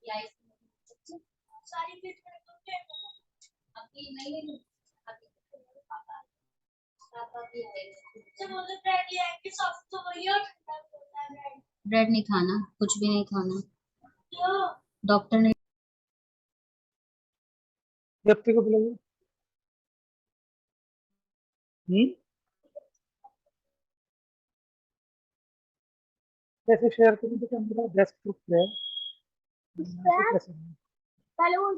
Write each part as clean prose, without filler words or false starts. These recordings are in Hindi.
सारी अभी नहीं ब्रेड नहीं खाना, कुछ भी नहीं खाना। डॉक्टर ने व्यक्ति को बुलाइए। कैसे शेयर करें तो मेरा डेस्कटॉप पे है। पहले वो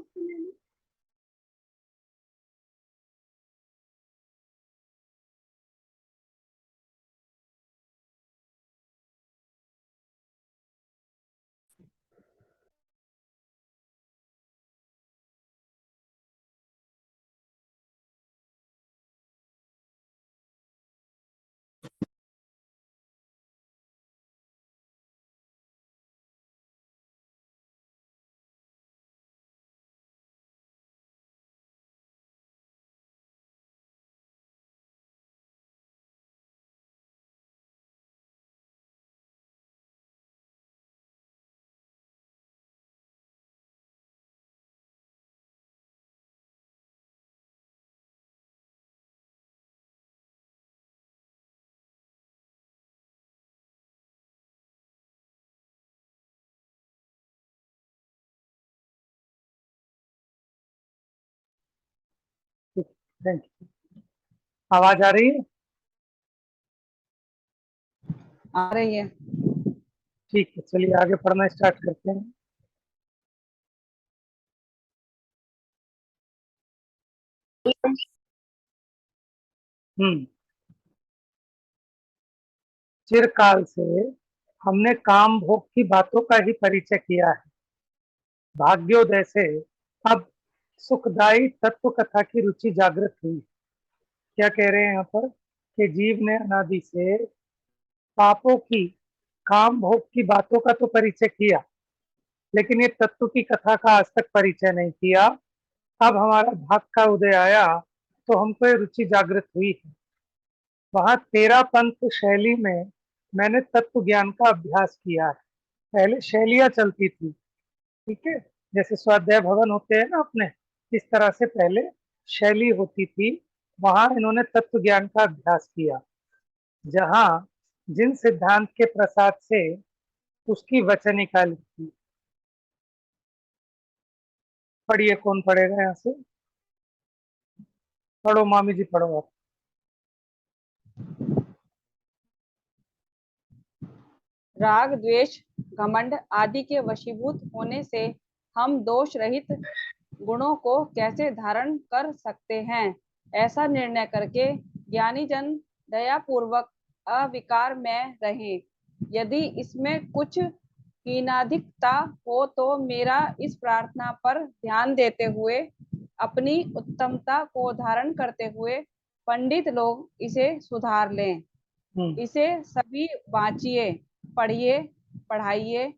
थैंक यू। आवाज आ रही है? आ रही है। ठीक है, चलिए आगे पढ़ना स्टार्ट करते हैं। चिरकाल से हमने काम भोग की बातों का ही परिचय किया है। भाग्योदय से अब सुखदायी तत्व कथा की रुचि जागृत हुई। क्या कह रहे हैं यहाँ पर कि जीव ने अनादि से पापों की, काम भोग की बातों का तो परिचय किया, लेकिन ये तत्व की कथा का आज तक परिचय नहीं किया। अब हमारा भाग का उदय आया तो हमको ये रुचि जागृत हुई है। वहां 13 पंथ शैली में मैंने तत्व ज्ञान का अभ्यास किया है। पहले शैलियां चलती थी, ठीक है, जैसे स्वाध्याय भवन होते हैं ना अपने, इस तरह से पहले शैली होती थी। वहां इन्होंने तत्व ज्ञान का अभ्यास किया, जहां जिन सिद्धांत के प्रसाद से उसकी वचनिका लिखी। पढ़िए, कौन पढ़ेगा यहाँ से? पढ़ो मामी जी, पढ़ो आप। राग, द्वेष, घमंड आदि के वशीभूत होने से हम दोष रहित गुणों को कैसे धारण कर सकते हैं? ऐसा निर्णय करके ज्ञानी जन दयापूर्वक अविकार में रहें। यदि इसमें कुछ हीनाधिकता हो तो मेरा इस प्रार्थना पर ध्यान देते हुए, अपनी उत्तमता को धारण करते हुए पंडित लोग इसे सुधार लें। इसे सभी बाँचिए, पढ़िए, पढ़ाइए,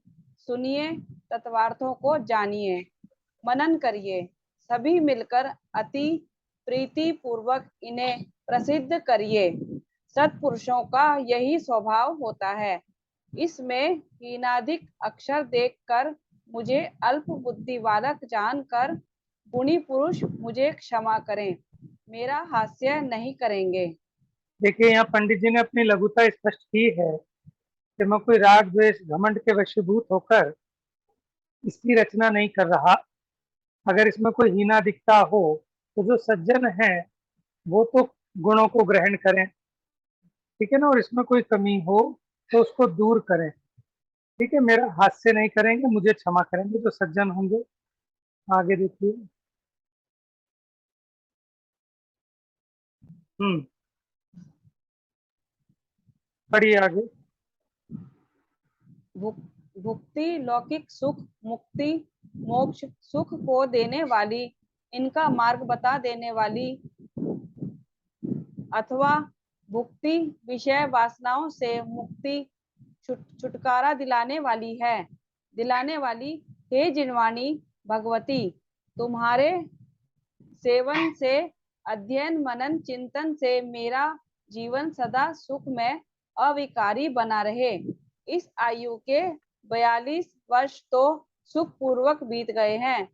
सुनिए, तत्वार्थों को जानिए, मनन करिए, सभी मिलकर अति प्रीति पूर्वक इन्हें प्रसिद्ध करिए। सत्पुरुषों का यही स्वभाव होता है। इसमें हीनाधिक अक्षर देखकर, मुझे अल्प बुद्धि बालक जानकर गुणी पुरुष मुझे क्षमा करें, मेरा हास्य नहीं करेंगे। देखिए, यहाँ पंडित जी ने अपनी लघुता स्पष्ट की है कि मैं कोई राग द्वेष घमंड के वशीभूत होकर इसकी रचना नहीं कर रहा। अगर इसमें कोई हीना दिखता हो तो जो सज्जन है वो तो गुणों को ग्रहण करें, ठीक है ना, और इसमें कोई कमी हो तो उसको दूर करें, ठीक है। मेरा हास्य नहीं करेंगे, मुझे क्षमा करेंगे जो सज्जन होंगे। आगे देखिए। पढ़िए आगे। भुक्ति, लौकिक सुख, मुक्ति, मोक्ष, सुख को देने वाली, इनका मार्ग बता देने वाली, अथवा भुक्ति विषय वासनाओं से मुक्ति, छुटकारा दिलाने वाली हे जिनवाणी भगवती, तुम्हारे सेवन से, अध्ययन मनन चिंतन से मेरा जीवन सदा सुख में अविकारी बना रहे। इस आयु के 42 वर्ष तो सुख पूर्वक बीत गए हैं।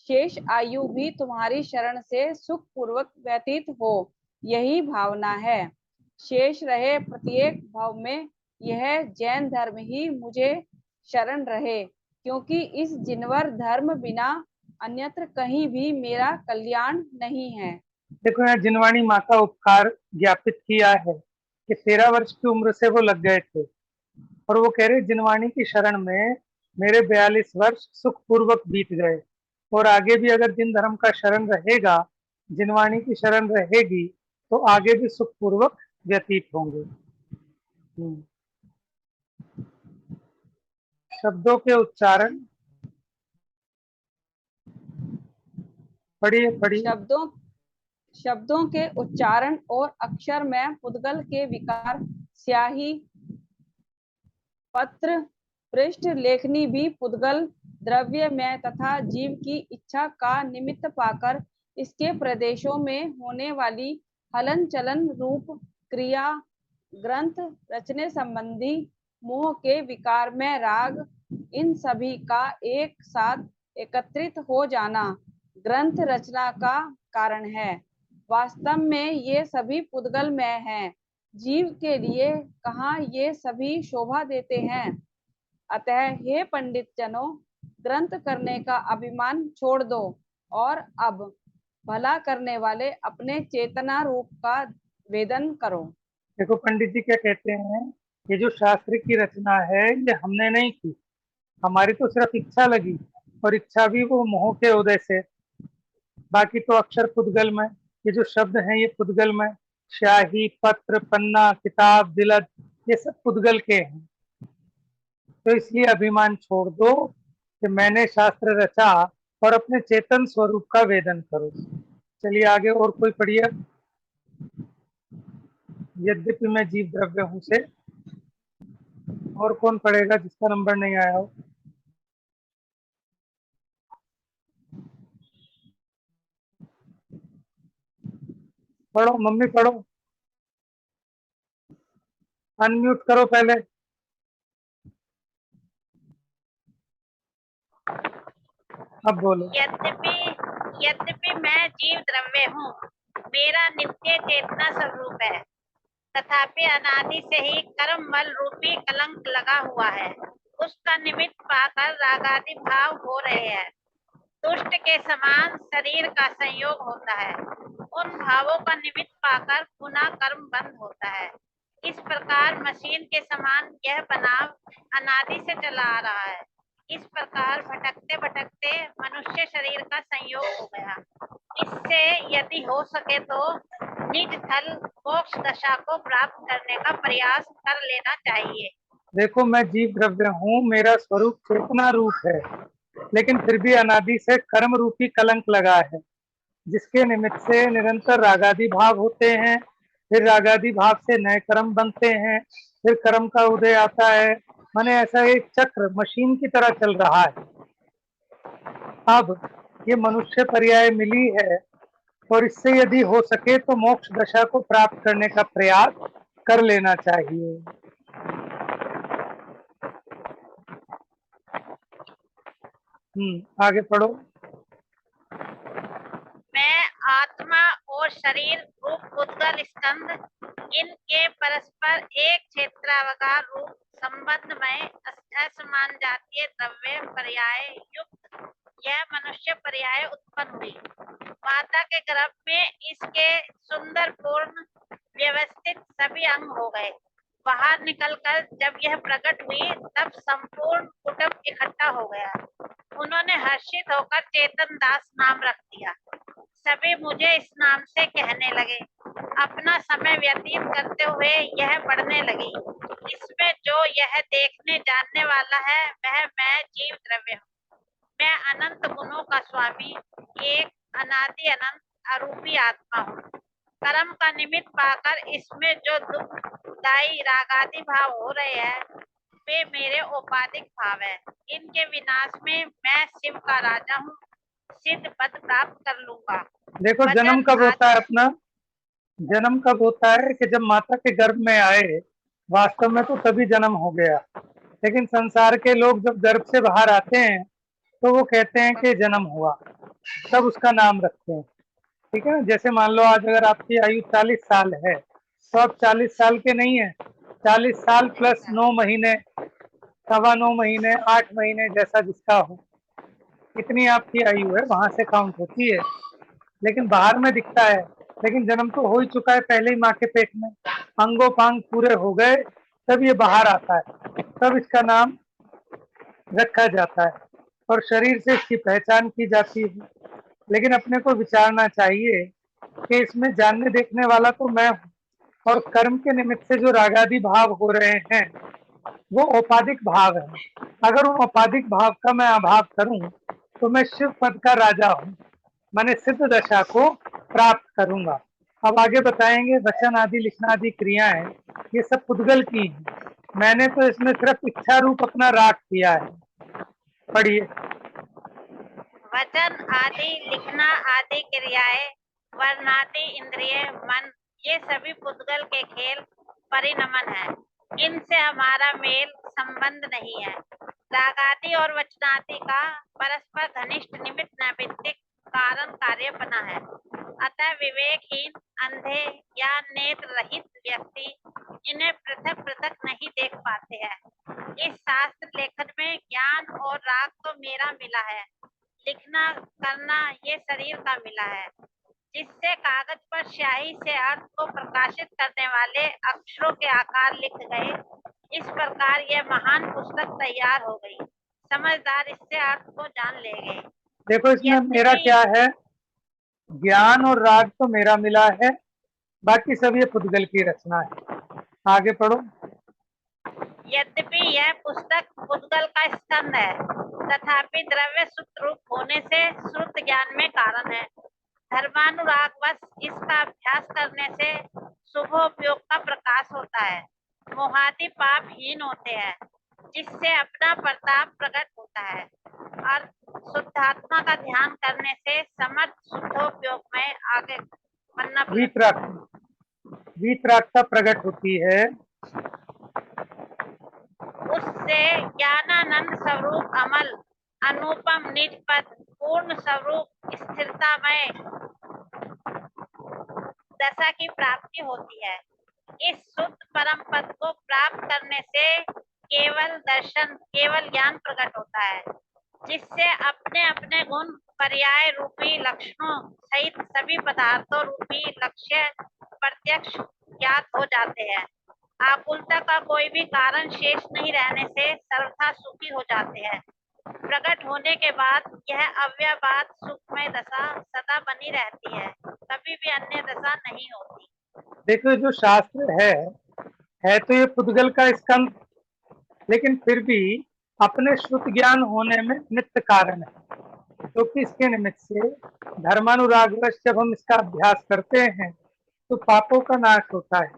शेष आयु भी तुम्हारी शरण से सुख पूर्वक व्यतीत हो, यही भावना है। शेष रहे प्रत्येक भाव में यह जैन धर्म ही मुझे शरण रहे, क्योंकि इस जिनवर धर्म बिना अन्यत्र कहीं भी मेरा कल्याण नहीं है। देखो यहाँ जिनवाणी माँ का उपकार ज्ञापित किया है कि 13 वर्ष की उम्र से वो लग गए थे और वो कह रहे जिनवाणी की शरण में मेरे 42 वर्ष सुख पूर्वक बीत गए और आगे भी अगर जिन धर्म का शरण रहेगा, जिनवाणी की शरण रहेगी तो आगे भी सुख पूर्वक व्यतीत होंगे। शब्दों के उच्चारण पढ़िए पढ़िए। शब्दों के उच्चारण और अक्षर में पुद्गल के विकार, स्याही, पत्र, पृष्ठ, लेखनी भी पुद्गल द्रव्य में तथा जीव की इच्छा का निमित्त पाकर इसके प्रदेशों में होने वाली हलन चलन रूप क्रिया, ग्रंथ रचने संबंधी मोह के विकार में राग, इन सभी का एक साथ एकत्रित हो जाना ग्रंथ रचना का कारण है। वास्तव में ये सभी पुद्गल में हैं, जीव के लिए कहाँ ये सभी शोभा देते हैं। अतः हे पंडित जनों, ग्रंथ करने का अभिमान छोड़ दो और अब भला करने वाले अपने चेतना रूप का वेदन करो। देखो पंडित जी क्या कहते हैं, ये जो शास्त्र की रचना है ये हमने नहीं की, हमारी तो सिर्फ इच्छा लगी और इच्छा भी वो मोह के उदय से। बाकी तो अक्षर पुद्गल में, ये जो शब्द हैं ये पुद्गल में, स्याही, पत्र, पन्ना, किताब, बिलद, ये सब पुद्गल के हैं। तो इसलिए अभिमान छोड़ दो कि मैंने शास्त्र रचा और अपने चेतन स्वरूप का वेदन करो। चलिए आगे और कोई पढ़िए। यद्यपि मैं जीव द्रव्य हूं से, और कौन पढ़ेगा जिसका नंबर नहीं आया हो। पढ़ो मम्मी पढ़ो, अनम्यूट करो पहले। अब बोलो। यद्यपि मैं जीव द्रव्य हूँ, मेरा नित्य चेतना स्वरूप है, तथापि अनादि से ही कर्म मल रूपी कलंक लगा हुआ है। उसका निमित्त पाकर रागादि भाव हो रहे हैं। दुष्ट के समान शरीर का संयोग होता है, उन भावों का निमित्त पाकर पुनः कर्म बंद होता है। इस प्रकार मशीन के समान यह बनाव अनादि से चला आ रहा है। इस प्रकार भटकते भटकते मनुष्य शरीर का संयोग हो गया। इससे यदि हो सके तो निज थल मोक्ष दशा को प्राप्त करने का प्रयास कर लेना चाहिए। देखो मैं जीव द्रव्य हूँ, मेरा स्वरूप चेतना रूप है, लेकिन फिर भी अनादि से कर्म रूपी कलंक लगा है, जिसके निमित्त से निरंतर रागादि भाव होते हैं, फिर रागादि भाव से नए कर्म बनते हैं, फिर कर्म का उदय आता है। माने ऐसा एक चक्र मशीन की तरह चल रहा है। अब ये मनुष्य पर्याय मिली है और इससे यदि हो सके तो मोक्ष दशा को प्राप्त करने का प्रयास कर लेना चाहिए। आगे पढ़ो। मैं आत्मा और शरीर रूप पुद्गल स्कंद, इनके परस्पर एक क्षेत्रावकार रूप संबंध में असमान जातीय द्रव्य पर्याय युक्त यह मनुष्य पर्याय उत्पन्न हुई। माता के गर्भ में इसके सुंदर पूर्ण व्यवस्थित सभी अंग हो गए। बाहर निकलकर जब यह प्रकट हुई तब संपूर्ण कुटुंब इकट्ठा हो गया। उन्होंने हर्षित होकर चेतन दास नाम रख दिया। सभी मुझे इस नाम से कहने लगे। अपना समय व्यतीत करते हुए यह पढ़ने लगी। इसमें जो यह देखने जानने वाला है वह मैं जीव द्रव्य हूँ। मैं अनंत गुणों का स्वामी, एक अनादि अनंत अरूपी आत्मा हूँ। कर्म का निमित्त पाकर इसमें जो दुखदायी रागादि भाव हो रहे हैं वे मेरे औपाधिक भाव है। इनके विनाश में मैं शिव का राजा हूँ, सिद्ध पद प्राप्त कर लूंगा। देखो जन्म कब होता है अपना? जन्म कब होता है कि जब माता के गर्भ में आए, वास्तव में तो तभी जन्म हो गया। लेकिन संसार के लोग जब गर्भ से बाहर आते हैं तो वो कहते हैं कि जन्म हुआ, तब उसका नाम रखते हैं। ठीक है ना। जैसे मान लो आज अगर आपकी आयु 40 साल है तो आप 40 साल के नहीं है, 40 साल प्लस 9 महीने, 9.25 महीने, 8 महीने, जैसा जिसका हो, इतनी आपकी आयु है, वहां से काउंट होती है। लेकिन बाहर में दिखता है, लेकिन जन्म तो हो ही चुका है पहले ही माँ के पेट में, अंगोपांग पूरे हो गए, तब ये बाहर आता है, तब इसका नाम रखा जाता है और शरीर से इसकी पहचान की जाती है। लेकिन अपने को विचारना चाहिए कि इसमें जानने देखने वाला तो मैं हूँ, और कर्म के निमित्त से जो रागादि भाव हो रहे हैं वो औपाधिक भाव है। अगर उन औपाधिक भाव का मैं अभाव करूं तो मैं शिव पद का राजा हूं, मैंने सिद्ध दशा को प्राप्त करूंगा। अब आगे बताएंगे वचन आदि लिखना आदि क्रियाएं ये सब पुद्गल की हैं, मैंने तो इसमें सिर्फ इच्छा रूप अपना राग किया है। पढ़िए। वचन आदि लिखना आदि क्रियाएं, वर्णादि इंद्रिय मन, ये सभी पुद्गल के खेल परिणमन है। इनसे हमारा मेल संबंध नहीं है। रागादि और वचनादि का परस्पर घनिष्ठ निमित्त नैमित्तिक कारण कार्य बना है। अतः विवेकहीन, अंधे या नेत्र रहित व्यक्ति इन्हें पृथक पृथक नहीं देख पाते हैं। इस शास्त्र लेखन में ज्ञान और राग तो मेरा मिला है, लिखना करना ये शरीर का मिला है। जिससे कागज पर स्याही से अर्थ को प्रकाशित करने वाले अक्षरों के आकार लिख गए, इस प्रकार यह महान पुस्तक तैयार हो गई। समझदार इससे अर्थ को जान ले गए। देखो इसमें मेरा क्या है, ज्ञान और राग तो मेरा मिला है, बाकी सब ये पुद्गल की रचना है। आगे पढ़ो। यद्यपि यह पुस्तक पुद्गल का स्कंद है, तथापि द्रव्य शुद्ध रूप होने से श्रुत ज्ञान में कारण है। धर्मानुरागवश इसका अभ्यास करने से शुभोपयोग का प्रकाश होता है। मोहादि पाप हीन होते हैं, जिससे अपना प्रताप प्रकट होता है। और शुद्धात्मा का ध्यान करने से समर्थ शुद्धोपयोग में आगे बनना वीतरागता प्रकट होती है। उससे ज्ञानानंद स्वरूप अमल, अनुपम निज पद, पूर्ण स्वरूप स्थिरतामय दशा की प्राप्ति होती है। इस शुद्ध परम पद को प्राप्त करने से केवल दर्शन, केवल ज्ञान प्रकट होता है, जिससे अपने अपने गुण पर्याय रूपी लक्षणों सहित सभी पदार्थों रूपी लक्ष्य प्रत्यक्ष ज्ञात हो जाते हैं। आकुलता का कोई भी कारण शेष नहीं रहने से सर्वथा सुखी हो जाते हैं। प्रकट होने के बाद यह अव्ययबाद सुखमय दशा सदा बनी रहती है, कभी भी अन्य दशा नहीं होती। देखो जो शास्त्र है तो ये पुद्गल का स्कंद, लेकिन फिर भी अपने श्रुत ज्ञान होने में नित्य कारण है, क्योंकि इसके निमित्त से धर्मानुरागवश जब हम इसका अभ्यास करते हैं तो पापों का नाश होता है,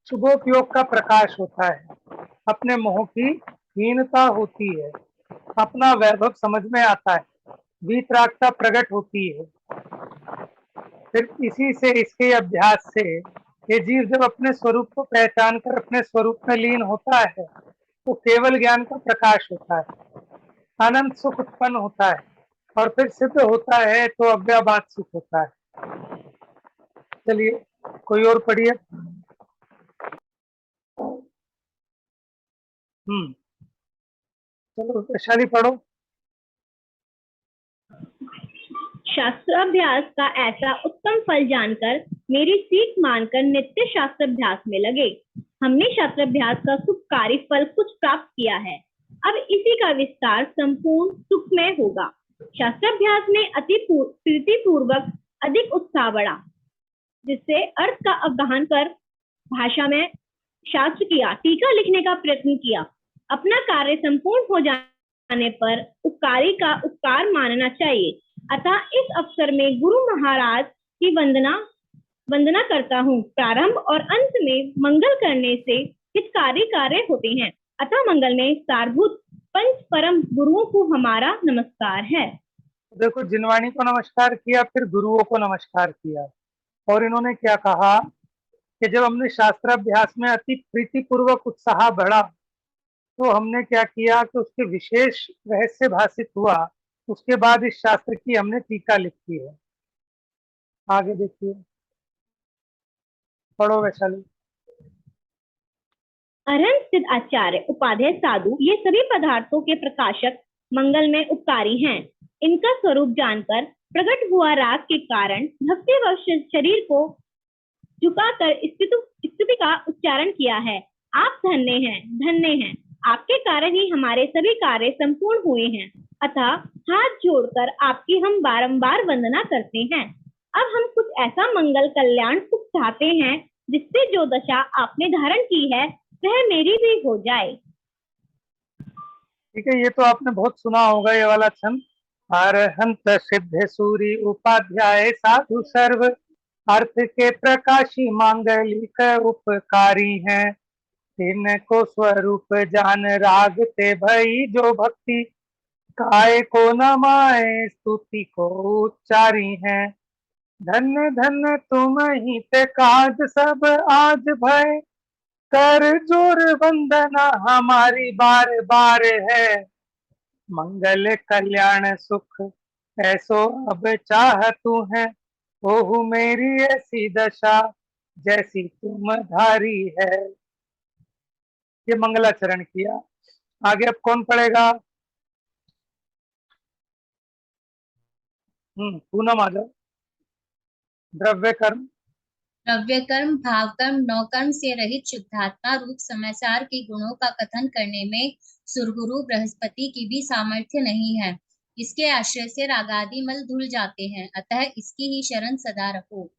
शुभोपयोग का प्रकाश होता है, अपने मोह की हीनता होती है, अपना वैभव समझ में आता है, वीतरागता प्रकट होती है। फिर इसी से, इसके अभ्यास से ये जीव जब अपने स्वरूप को पहचान कर अपने स्वरूप में लीन होता है तो केवल ज्ञान का प्रकाश होता है, आनंद सुख उत्पन्न होता है, और फिर सिद्ध होता है तो अव्ययबाद सुख होता है। चलिए कोई और पढ़िए। चलो वैशाली पढ़ो। शास्त्राभ्यास का ऐसा उत्तम फल जानकर मेरी सीख मानकर नित्य शास्त्राभ्यास में लगे। हमने शास्त्राभ्यास का सुखकारी फल कुछ प्राप्त किया है, अब इसी का विस्तार संपूर्ण सुखमय होगा। शास्त्राभ्यास में अति प्रीतिपूर्वक अधिक उत्साह बढ़ा, जिससे अर्थ का अवगाहन कर भाषा में शास्त्र किया, टीका लिखने का प्रयत्न किया। अपना कार्य संपूर्ण हो जाने पर उपकारी का उपकार मानना चाहिए। अतः इस अवसर में गुरु महाराज की वंदना करता हूँ। प्रारंभ और अंत में मंगल करने से हितकारी कार्य होते हैं। अतः मंगल में सारभूत पंच परम गुरुओं को हमारा नमस्कार है। देखो जिनवाणी को नमस्कार किया, फिर गुरुओं को नमस्कार किया, और इन्होंने क्या कहा कि जब हमने शास्त्राभ्यास में अति प्रीतिपूर्वक उत्साह बढ़ा तो हमने क्या किया कि उसके विशेष रहस्य भाषित हुआ उसके बाद इस शास्त्र की हमने टीका लिखी है। आगे देखिए, पढ़ो वैशाली। अरहंत स्थित आचार्य उपाध्याय साधु ये सभी पदार्थों के प्रकाशक मंगलमय उपकारी हैं। इनका स्वरूप जानकर प्रकट हुआ राग के कारण भक्तिवश शरीर को झुकाकर स्तुति का उच्चारण किया है। आप धन्य हैं, धन्य हैं। आपके कारण ही हमारे सभी कार्य संपूर्ण हुए हैं। अतः हाथ जोड़कर आपकी हम बारंबार वंदना करते हैं। अब हम कुछ ऐसा मंगल कल्याण सुख चाहते हैं जिससे जो दशा आपने धारण की है वह मेरी भी हो जाए। ठीक है, ये तो आपने बहुत सुना होगा ये वाला छंद। अरहंत सिद्ध सूरी उपाध्याय साधु सर्व अर्थ के प्रकाशी मांगलिक उपकारी हैं। इनको स्वरूप जान राग ते भई जो भक्ति काय को नमाए स्तुति को उच्चारी हैं। धन्य धन्य तुम ही ते काज सब आज भय कर जोर वंदना हमारी बार बार है। मंगल कल्याण सुख ऐसो अब चाह तू है। ओहु मेरी ऐसी दशा जैसी तुम धारी है। ये मंगलाचरण किया। आगे अब कौन पढ़ेगा? पूनम आ जाओ। द्रव्य कर्म। द्रव्य कर्म, भाव कर्म, नौ कर्म से रहित शुद्धात्मा रूप समाचार के गुणों का कथन करने में सुरगुरु बृहस्पति की भी सामर्थ्य नहीं है। इसके आश्रय से रागादि मल धुल जाते हैं, अतः इसकी ही शरण सदा रखो।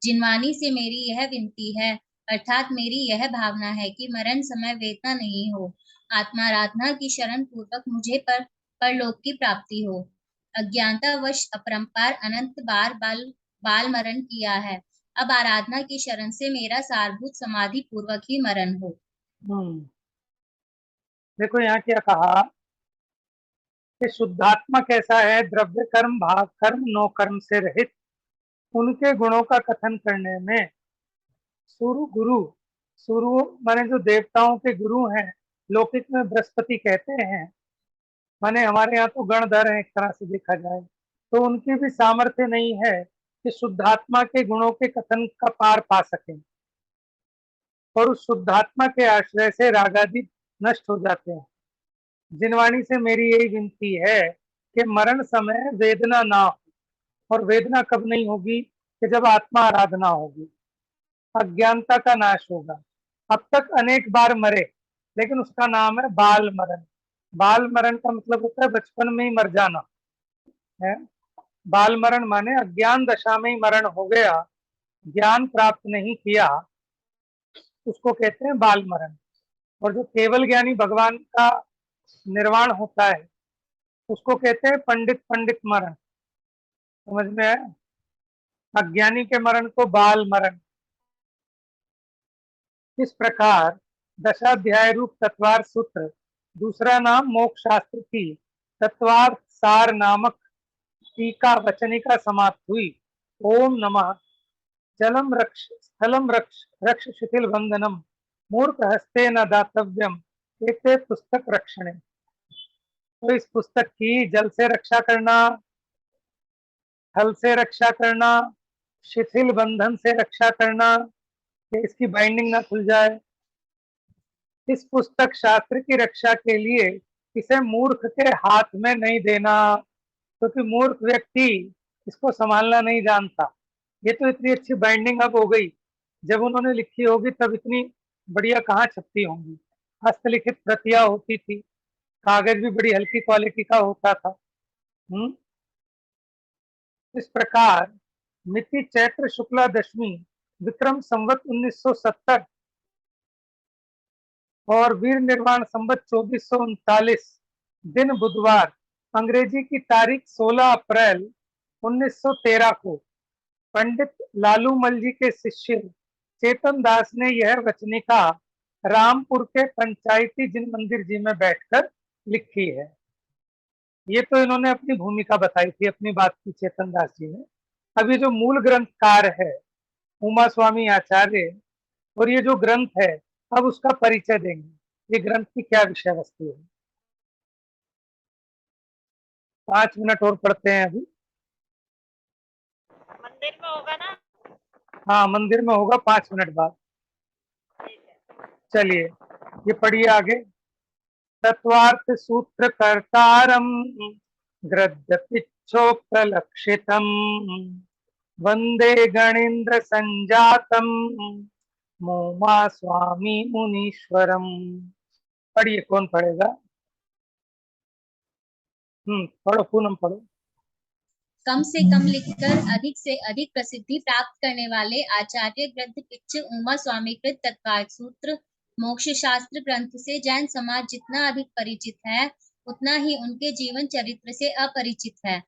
जिनवानी से मेरी यह विनती है, अर्थात मेरी यह भावना है कि मरण समय वेदना नहीं हो, आत्माराधना की शरण पूर्वक मुझे परलोक की प्राप्ति हो। अज्ञानतावश अपरंपार अनंत बार बाल मरण किया है। अब आराधना की शरण से मेरा सारभूत समाधि पूर्वक ही मरण हो। देखो यहाँ क्या कहा कि शुद्धात्मा कैसा है? द्रव्य कर्म, भाव कर्म, नौ कर्म से रहित, उनके गुणों का कथन करने में सुरु गुरु, सुरु माने जो देवताओं के गुरु हैं, लौकिक में बृहस्पति कहते हैं, माने हमारे यहाँ तो गणधर है एक तरह से देखा जाए, तो उनकी भी सामर्थ्य नहीं है कि शुद्धात्मा के गुणों के कथन का पार पा सकें। और उस शुद्धात्मा के आश्रय से रागादि नष्ट हो जाते हैं। जिनवाणी से मेरी यही विनती है कि मरण समय वेदना ना हो। और वेदना कब नहीं होगी? कि जब आत्मा आराधना होगी, अज्ञानता का नाश होगा। अब तक अनेक बार मरे, लेकिन उसका नाम है बाल मरण। बाल मरण का मतलब होता है बचपन में ही मर जाना है। बाल मरण माने अज्ञान दशा में ही मरण हो गया, ज्ञान प्राप्त नहीं किया, उसको कहते हैं बाल मरण। और जो केवल ज्ञानी भगवान का निर्वाण होता है उसको कहते हैं पंडित मरण। समझ में है? अज्ञानी के मरण को बाल मरण। इस प्रकार दशाध्याय रूप तत्वार्थ सूत्र, दूसरा नाम मोक्ष शास्त्र की तत्वार्थ सार नामक टीका वचनिका समाप्त हुई। ओम नमः। जलम रक्ष स्थलम रक्ष रक्ष शिथिल बंधनम मूर्ख हस्ते न दातव्यम एते पुस्तक रक्षणे। तो इस पुस्तक की जल से रक्षा करना, थल से रक्षा करना, शिथिल बंधन से रक्षा करना कि इसकी बाइंडिंग ना खुल जाए। इस पुस्तक शास्त्र की रक्षा के लिए इसे मूर्ख के हाथ में नहीं देना, क्योंकि मूर्ख व्यक्ति इसको संभालना नहीं जानता। ये तो इतनी अच्छी बाइंडिंग अब हो गई, जब उन्होंने लिखी होगी तब इतनी बढ़िया कहाँ छपती होंगी। हस्तलिखित प्रतियां होती थी, कागज भी बड़ी हल्की क्वालिटी का होता था। इस प्रकार मिति चैत्र शुक्ला दशमी विक्रम संवत 1970 और वीर निर्वाण संवत 2439 दिन बुधवार, अंग्रेजी की तारीख 16 अप्रैल 1913 को पंडित लालूमल जी के शिष्य चेतन दास ने यह वचनिका रामपुर के पंचायती जिन मंदिर जी में बैठकर लिखी है। ये तो इन्होंने अपनी भूमिका बताई थी, अपनी बात की चेतन दास जी ने। अब ये जो मूल ग्रंथकार है उमा स्वामी आचार्य, और ये जो ग्रंथ है अब उसका परिचय देंगे, ये ग्रंथ की क्या विषय वस्तु है। 5 मिनट और पढ़ते हैं अभी। मंदिर में होगा ना? हाँ, मंदिर में होगा 5 मिनट बाद। चलिए, ये पढ़िए आगे। तत्वार्थ सूत्र कर्तारम गृध्यतिच्छोप्रलक्षितम वंदे गणेन्द्र संजातम मोमा स्वामी मुनीश्वरम। पढ़िए, कौन पढ़ेगा? पढ़ो, पूनम पढ़ो। कम से कम लिखकर अधिक से अधिक प्रसिद्धि प्राप्त करने वाले आचार्य ग्रंथ पिच्छ उमा स्वामीकृत तत्वार्थ सूत्र मोक्ष शास्त्र ग्रंथ से जैन समाज जितना अधिक परिचित है, उतना ही उनके जीवन चरित्र से अपरिचित है।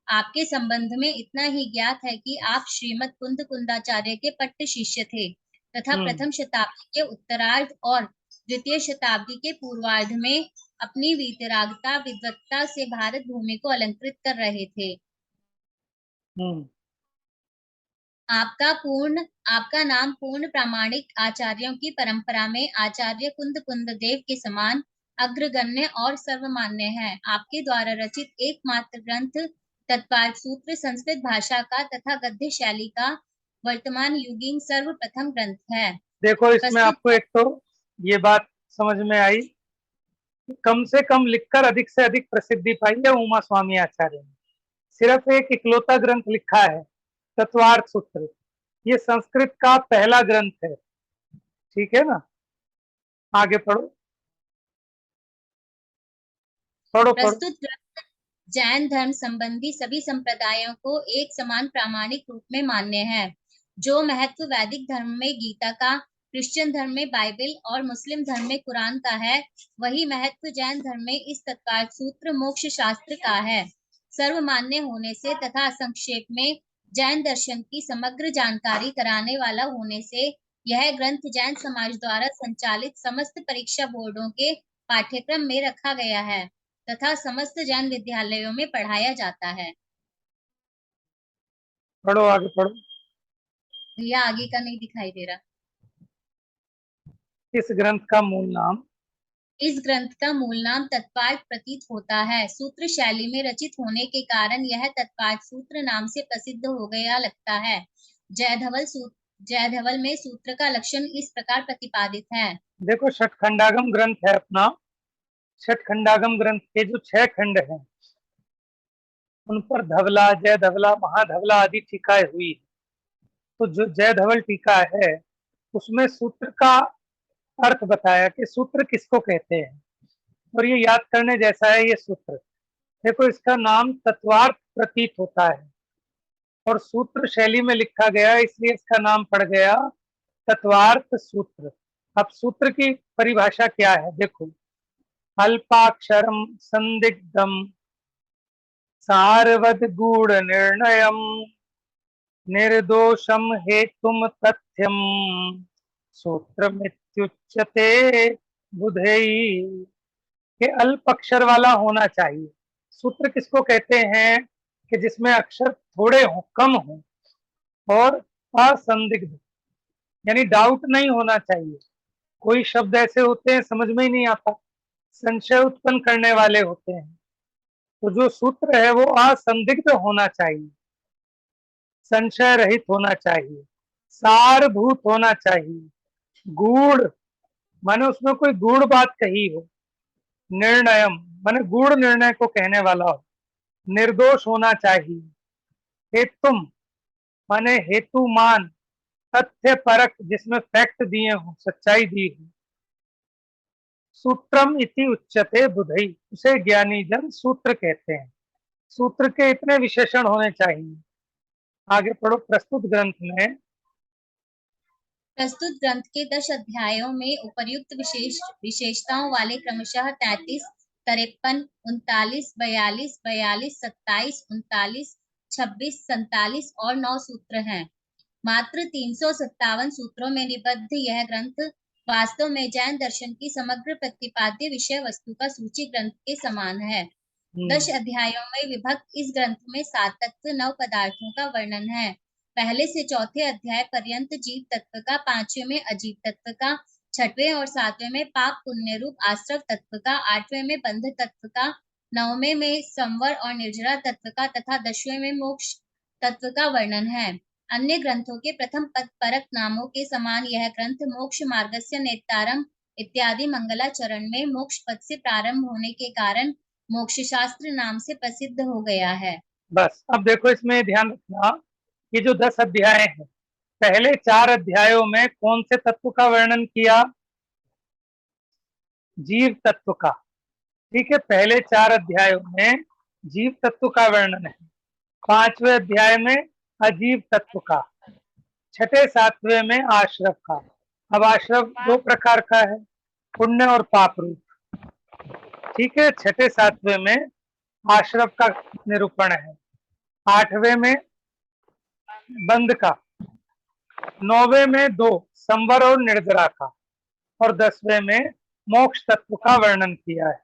आपके संबंध में इतना ही ज्ञात है कि आप श्रीमद कुंद कुंदाचार्य के पट्ट शिष्य थे तथा प्रथम शताब्दी के उत्तरार्ध और द्वितीय शताब्दी के पूर्वार्ध में अपनी वीतरागता विद्वत्ता से भारत भूमि को अलंकृत कर रहे थे। आपका नाम पूर्ण प्रामाणिक आचार्यों की परंपरा में आचार्य कुंद कुंद देव के समान अग्रगण्य और सर्वमान्य है। आपके द्वारा रचित एकमात्र ग्रंथ तत्वार्थ सूत्र संस्कृत भाषा का तथा गद्य शैली का वर्तमान युगीन सर्वप्रथम ग्रंथ है। देखो, इसमें आपको एक तो ये बात समझ में आई, कम से कम लिखकर अधिक से अधिक प्रसिद्धि पाई है उमा स्वामी आचार्य ने। सिर्फ एक इकलौता ग्रंथ लिखा है, तत्वार्थ सूत्र। ये संस्कृत का पहला ग्रंथ है, ठीक है ना? आगे पढ़ो, पढ़ो। प्रस्तुत ग्रंथ जैन धर्म संबंधी सभी संप्रदायों को एक समान प्रामाणिक रूप में मान्य है। जो महत्व वैदिक धर्म में गीता का, क्रिश्चियन धर्म में बाइबल और मुस्लिम धर्म में कुरान का है, वही महत्व जैन धर्म में इस तत्वार्थ सूत्र मोक्ष शास्त्र का है। सर्वमान्य होने से तथा संक्षेप में जैन दर्शन की समग्र जानकारी कराने वाला होने से यह ग्रंथ जैन समाज द्वारा संचालित समस्त परीक्षा बोर्डों के पाठ्यक्रम में रखा गया है तथा समस्त जैन विद्यालयों में पढ़ाया जाता है। पढ़ो, आगे पढ़ो। भैया आगे का नहीं दिखाई दे रहा। इस ग्रंथ का मूल नाम? इस ग्रंथ का मूल नाम तत्वार्थ प्रतीत होता है। सूत्र शैली में रचित होने के कारण यह तत्वार्थ सूत्र नाम से प्रसिद्ध हो गया लगता है। जयधवल में सूत्र का लक्षण इस प्रकार प्रतिपादित है। देखो, षटखंडागम ग्रंथ है अपना। षटखंडागम ग्रंथ के जो 6 खंड हैं, उन पर धवला, जय धवला, महाधवला आदि टीकाएं हुई। तो जो जय धवल टीका है, उसमें सूत्र का अर्थ बताया कि सूत्र किसको कहते हैं, और ये याद करने जैसा है। ये सूत्र देखो, इसका नाम तत्वार्थ प्रतीत होता है और सूत्र शैली में लिखा गया, इसलिए इसका नाम पड़ गया तत्वार्थ सूत्र। अब सूत्र की परिभाषा क्या है? देखो, अल्पाक्षरम संदिग्धम सारवद गूढ़ निर्णयम निर्दोषम हेतुम तथ्यम सूत्रमित्युच्यते बुधेयी। के अल्प अक्षर वाला होना चाहिए। सूत्र किसको कहते हैं? कि जिसमें अक्षर थोड़े हो, कम हो, और असंदिग्ध, यानी डाउट नहीं होना चाहिए। कोई शब्द ऐसे होते हैं समझ में ही नहीं आता, संशय उत्पन्न करने वाले होते हैं। तो जो सूत्र है वो असंदिग्ध होना चाहिए, संशय रहित होना चाहिए, सारभूत होना चाहिए, गूढ़ माने उसमें कोई गूढ़ बात कही हो, निर्णयम माने गूढ़ निर्णय को कहने वाला हो, निर्दोष होना चाहिए, हेतुम माने हेतुमान, तथ्य परक जिसमें फैक्ट दिए हो, सच्चाई दी हो। सूत्रम इति उच्यते बुधई, उसे ज्ञानी जन सूत्र कहते हैं। सूत्र के इतने विशेषण होने चाहिए। आगे पढ़ो। प्रस्तुत ग्रंथ के 10 अध्यायों में उपर्युक्त विशेषताओं वाले क्रमशः 33, 53, 39, 42, 42, 27, 39, 26, 47 और 9 सूत्र हैं। मात्र 357 सूत्रों में निबद्ध यह ग्रंथ वास्तव में जैन दर्शन की समग्र प्रतिपाद्य विषय वस्तु का सूची ग्रंथ के समान है। 10 अध्यायों में विभक्त इस ग्रंथ में 7 तत्व 9 पदार्थों का वर्णन है। पहले से चौथे अध्याय पर्यंत जीव तत्व का, 5वें में अजीव तत्व का, 6वें और 7वें में पाप पुण्य रूप आश्रव तत्व का, 8वें में बंध तत्व का, 9वें में संवर और निर्जरा तत्व का तथा 10वें में मोक्ष तत्व का वर्णन है। अन्य ग्रंथों के प्रथम पद परक नामों के समान यह ग्रंथ मोक्ष मार्गस्य नेतारम इत्यादि मंगलाचरण में मोक्ष पद से प्रारंभ होने के कारण मोक्ष शास्त्र नाम से प्रसिद्ध हो गया है। बस अब देखो, इसमें ध्यान रखना, ये जो 10 अध्याय हैं, पहले 4 अध्यायों में कौन से तत्व का वर्णन किया? जीव तत्व का। ठीक है, पहले 4 अध्यायों में जीव तत्व का वर्णन है, 5वें अध्याय में अजीव तत्व का, 6ठे 7वें में आश्रव का। अब आश्रव 2 प्रकार का है, पुण्य और पाप रूप। ठीक है, 6ठे 7वें में आश्रव का निरूपण है, 8वें में बंध का, 9वें में 2 संवर और निर्जरा का, और 10वें में मोक्ष तत्व का वर्णन किया है।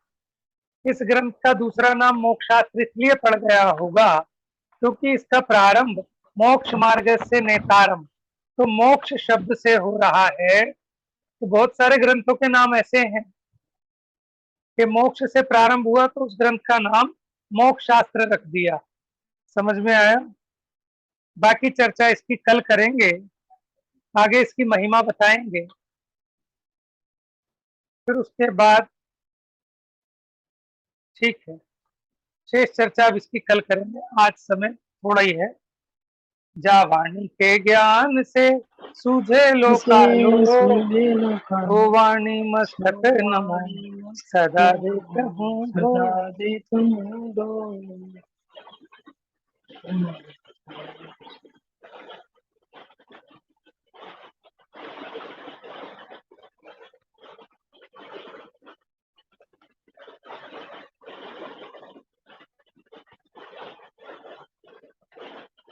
इस ग्रंथ का दूसरा नाम मोक्ष शास्त्र इसलिए पड़ गया होगा क्योंकि इसका प्रारंभ मोक्ष मार्ग से नेतारम, तो मोक्ष शब्द से हो रहा है। तो बहुत सारे ग्रंथों के नाम ऐसे हैं कि मोक्ष से प्रारंभ हुआ तो उस ग्रंथ का नाम मोक्ष शास्त्र रख दिया। समझ में आया? बाकी चर्चा इसकी कल करेंगे, आगे इसकी महिमा बताएंगे, फिर उसके बाद ठीक है, शेष चर्चा अब इसकी कल करेंगे, आज समय थोड़ा ही है। जा वाणी के ज्ञान से सूझे लोकालो, ओ वाणी मस्तक नमो सदा देत हूँ।